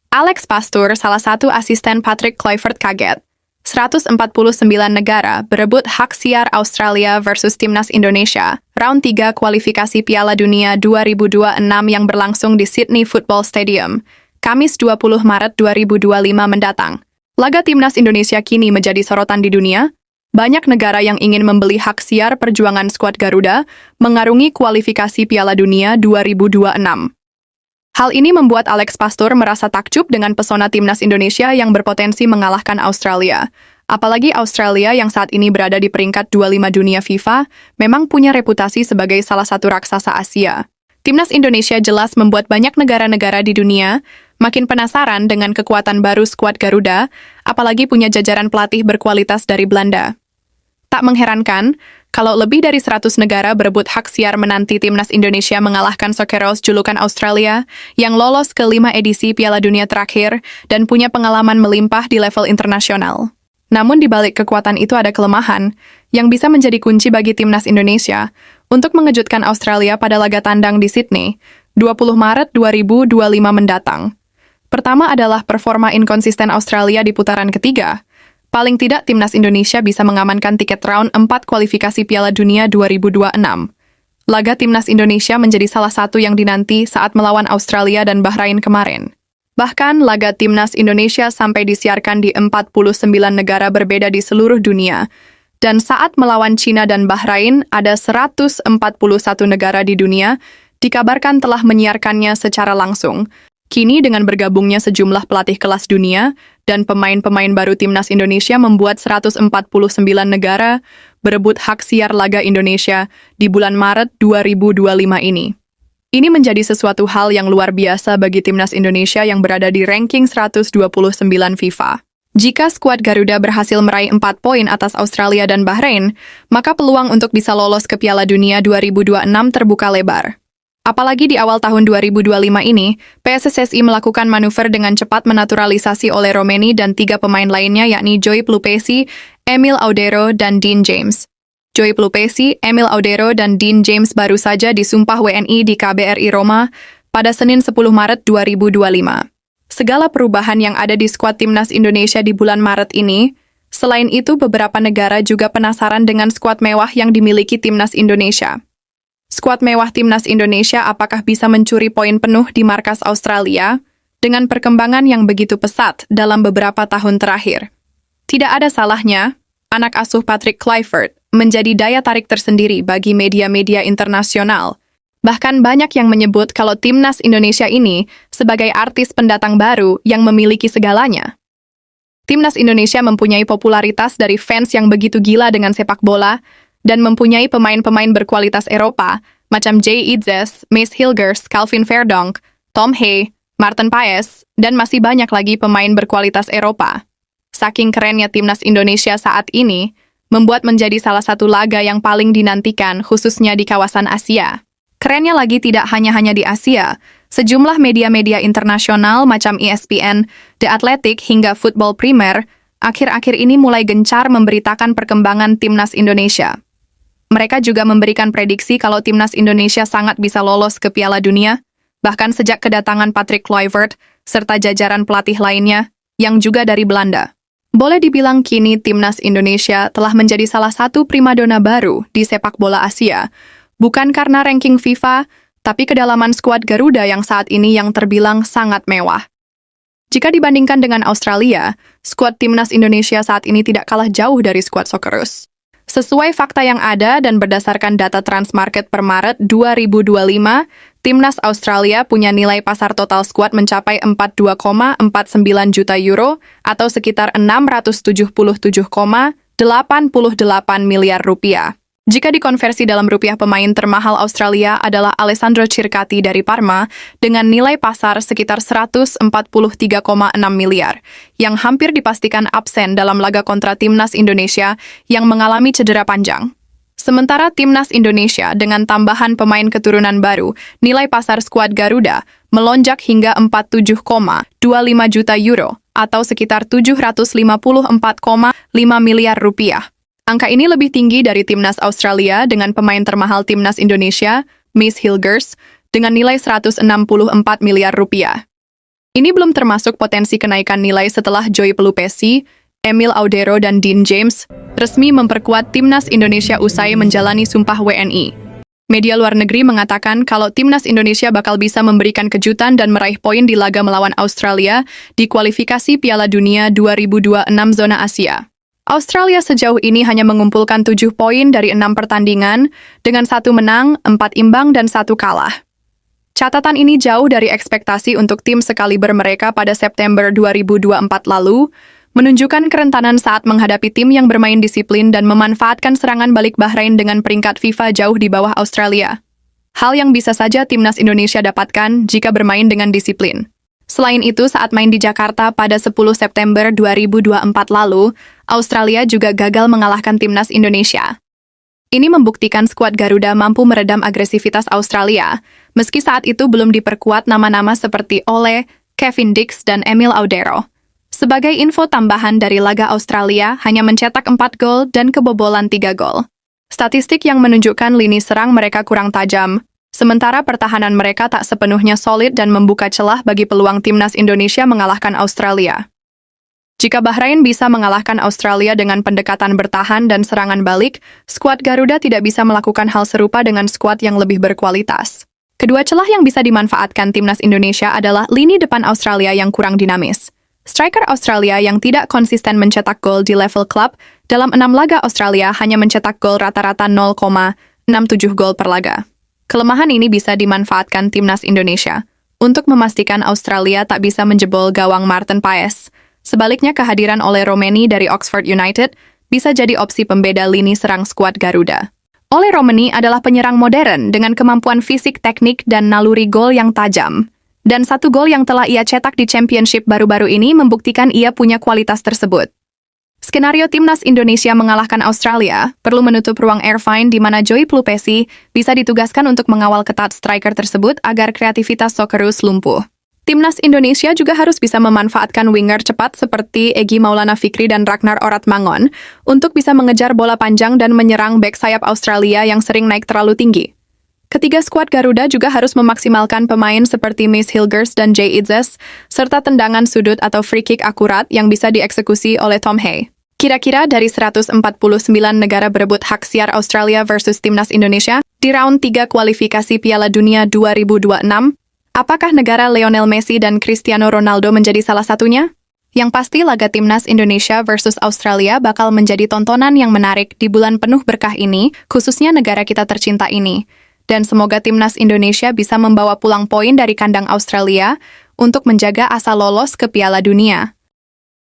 Alex Pastur, salah satu asisten Patrick Kluivert kaget. 149 negara berebut hak siar Australia versus Timnas Indonesia, round 3 kualifikasi Piala Dunia 2026 yang berlangsung di Sydney Football Stadium, Kamis 20 Maret 2025 mendatang. Laga Timnas Indonesia kini menjadi sorotan di dunia. Banyak negara yang ingin membeli hak siar perjuangan skuad Garuda mengarungi kualifikasi Piala Dunia 2026. Hal ini membuat Alex Pastur merasa takjub dengan pesona Timnas Indonesia yang berpotensi mengalahkan Australia. Apalagi Australia yang saat ini berada di peringkat 25 dunia FIFA, memang punya reputasi sebagai salah satu raksasa Asia. Timnas Indonesia jelas membuat banyak negara-negara di dunia makin penasaran dengan kekuatan baru skuad Garuda, apalagi punya jajaran pelatih berkualitas dari Belanda. Tak mengherankan, kalau lebih dari 100 negara berebut hak siar menanti Timnas Indonesia mengalahkan Socceroos julukan Australia yang lolos ke 5 edisi Piala Dunia terakhir dan punya pengalaman melimpah di level internasional. Namun di balik kekuatan itu ada kelemahan yang bisa menjadi kunci bagi Timnas Indonesia untuk mengejutkan Australia pada laga tandang di Sydney, 20 Maret 2025 mendatang. Pertama adalah performa inkonsisten Australia di putaran ketiga. Paling tidak, Timnas Indonesia bisa mengamankan tiket round 4 kualifikasi Piala Dunia 2026. Laga Timnas Indonesia menjadi salah satu yang dinanti saat melawan Australia dan Bahrain kemarin. Bahkan, laga Timnas Indonesia sampai disiarkan di 49 negara berbeda di seluruh dunia. Dan saat melawan Cina dan Bahrain, ada 141 negara di dunia, dikabarkan telah menyiarkannya secara langsung. Kini dengan bergabungnya sejumlah pelatih kelas dunia dan pemain-pemain baru Timnas Indonesia membuat 149 negara berebut hak siar laga Indonesia di bulan Maret 2025 ini. Ini menjadi sesuatu hal yang luar biasa bagi Timnas Indonesia yang berada di ranking 129 FIFA. Jika skuad Garuda berhasil meraih 4 poin atas Australia dan Bahrain, maka peluang untuk bisa lolos ke Piala Dunia 2026 terbuka lebar. Apalagi di awal tahun 2025 ini, PSSSI melakukan manuver dengan cepat menaturalisasi oleh Romeni dan 3 pemain lainnya yakni Joy Plupesi, Emil Audero, dan Dean James. Joy Plupesi, Emil Audero, dan Dean James baru saja disumpah WNI di KBRI Roma pada Senin 10 Maret 2025. Segala perubahan yang ada di skuad Timnas Indonesia di bulan Maret ini, selain itu beberapa negara juga penasaran dengan skuad mewah yang dimiliki Timnas Indonesia. Skuad mewah Timnas Indonesia apakah bisa mencuri poin penuh di markas Australia dengan perkembangan yang begitu pesat dalam beberapa tahun terakhir? Tidak ada salahnya, anak asuh Patrick Kluivert menjadi daya tarik tersendiri bagi media-media internasional. Bahkan banyak yang menyebut kalau Timnas Indonesia ini sebagai artis pendatang baru yang memiliki segalanya. Timnas Indonesia mempunyai popularitas dari fans yang begitu gila dengan sepak bola, dan mempunyai pemain-pemain berkualitas Eropa, macam Jay Itzes, Mace Hilgers, Calvin Verdonk, Tom Hay, Martin Paes, dan masih banyak lagi pemain berkualitas Eropa. Saking kerennya Timnas Indonesia saat ini, membuat menjadi salah satu laga yang paling dinantikan khususnya di kawasan Asia. Kerennya lagi tidak hanya di Asia, sejumlah media-media internasional macam ESPN, The Athletic, hingga Football Premier, akhir-akhir ini mulai gencar memberitakan perkembangan Timnas Indonesia. Mereka juga memberikan prediksi kalau Timnas Indonesia sangat bisa lolos ke Piala Dunia, bahkan sejak kedatangan Patrick Kluivert serta jajaran pelatih lainnya yang juga dari Belanda. Boleh dibilang kini Timnas Indonesia telah menjadi salah satu primadona baru di sepak bola Asia, bukan karena ranking FIFA, tapi kedalaman skuad Garuda yang saat ini yang terbilang sangat mewah. Jika dibandingkan dengan Australia, skuad Timnas Indonesia saat ini tidak kalah jauh dari skuad Socceroos. Sesuai fakta yang ada dan berdasarkan data Transmarket per Maret 2025, Timnas Australia punya nilai pasar total skuad mencapai 42,49 juta euro atau sekitar 677,88 miliar rupiah. Jika dikonversi dalam rupiah, pemain termahal Australia adalah Alessandro Circati dari Parma dengan nilai pasar sekitar 143,6 miliar, yang hampir dipastikan absen dalam laga kontra Timnas Indonesia yang mengalami cedera panjang. Sementara Timnas Indonesia dengan tambahan pemain keturunan baru, nilai pasar skuad Garuda melonjak hingga 47,25 juta euro atau sekitar 754,5 miliar rupiah. Angka ini lebih tinggi dari Timnas Australia dengan pemain termahal Timnas Indonesia, Mace Hilgers, dengan nilai 164 miliar rupiah. Ini belum termasuk potensi kenaikan nilai setelah Joy Pelupesi, Emil Audero, dan Dean James resmi memperkuat Timnas Indonesia usai menjalani sumpah WNI. Media luar negeri mengatakan kalau Timnas Indonesia bakal bisa memberikan kejutan dan meraih poin di laga melawan Australia di kualifikasi Piala Dunia 2026 zona Asia. Australia sejauh ini hanya mengumpulkan 7 poin dari 6 pertandingan, dengan 1 menang, 4 imbang, dan 1 kalah. Catatan ini jauh dari ekspektasi untuk tim sekaliber mereka pada September 2024 lalu, menunjukkan kerentanan saat menghadapi tim yang bermain disiplin dan memanfaatkan serangan balik Bahrain dengan peringkat FIFA jauh di bawah Australia. Hal yang bisa saja Timnas Indonesia dapatkan jika bermain dengan disiplin. Selain itu, saat main di Jakarta pada 10 September 2024 lalu, Australia juga gagal mengalahkan Timnas Indonesia. Ini membuktikan skuad Garuda mampu meredam agresivitas Australia, meski saat itu belum diperkuat nama-nama seperti Ole, Kevin Dix, dan Emil Audero. Sebagai info tambahan dari laga Australia, hanya mencetak 4 gol dan kebobolan 3 gol. Statistik yang menunjukkan lini serang mereka kurang tajam, sementara pertahanan mereka tak sepenuhnya solid dan membuka celah bagi peluang Timnas Indonesia mengalahkan Australia. Jika Bahrain bisa mengalahkan Australia dengan pendekatan bertahan dan serangan balik, skuad Garuda tidak bisa melakukan hal serupa dengan skuad yang lebih berkualitas. Kedua celah yang bisa dimanfaatkan Timnas Indonesia adalah lini depan Australia yang kurang dinamis. Striker Australia yang tidak konsisten mencetak gol di level klub, dalam 6 laga Australia hanya mencetak gol rata-rata 0,67 gol per laga. Kelemahan ini bisa dimanfaatkan Timnas Indonesia untuk memastikan Australia tak bisa menjebol gawang Martin Paes. Sebaliknya, kehadiran Ole Romeni dari Oxford United bisa jadi opsi pembeda lini serang skuad Garuda. Ole Romeni adalah penyerang modern dengan kemampuan fisik, teknik, dan naluri gol yang tajam. Dan 1 gol yang telah ia cetak di Championship baru-baru ini membuktikan ia punya kualitas tersebut. Skenario Timnas Indonesia mengalahkan Australia perlu menutup ruang Irvine di mana Joy Pelupesi bisa ditugaskan untuk mengawal ketat striker tersebut agar kreativitas Socceroos lumpuh. Timnas Indonesia juga harus bisa memanfaatkan winger cepat seperti Egy Maulana Fikri dan Ragnar Oratmangon untuk bisa mengejar bola panjang dan menyerang bek sayap Australia yang sering naik terlalu tinggi. Ketiga skuad Garuda juga harus memaksimalkan pemain seperti Mace Hilgers dan Jay Idzes, serta tendangan sudut atau free kick akurat yang bisa dieksekusi oleh Tom Hay. Kira-kira dari 149 negara berebut hak siar Australia versus Timnas Indonesia di round 3 kualifikasi Piala Dunia 2026, apakah negara Lionel Messi dan Cristiano Ronaldo menjadi salah satunya? Yang pasti laga Timnas Indonesia versus Australia bakal menjadi tontonan yang menarik di bulan penuh berkah ini, khususnya negara kita tercinta ini. Dan semoga Timnas Indonesia bisa membawa pulang poin dari kandang Australia untuk menjaga asa lolos ke Piala Dunia.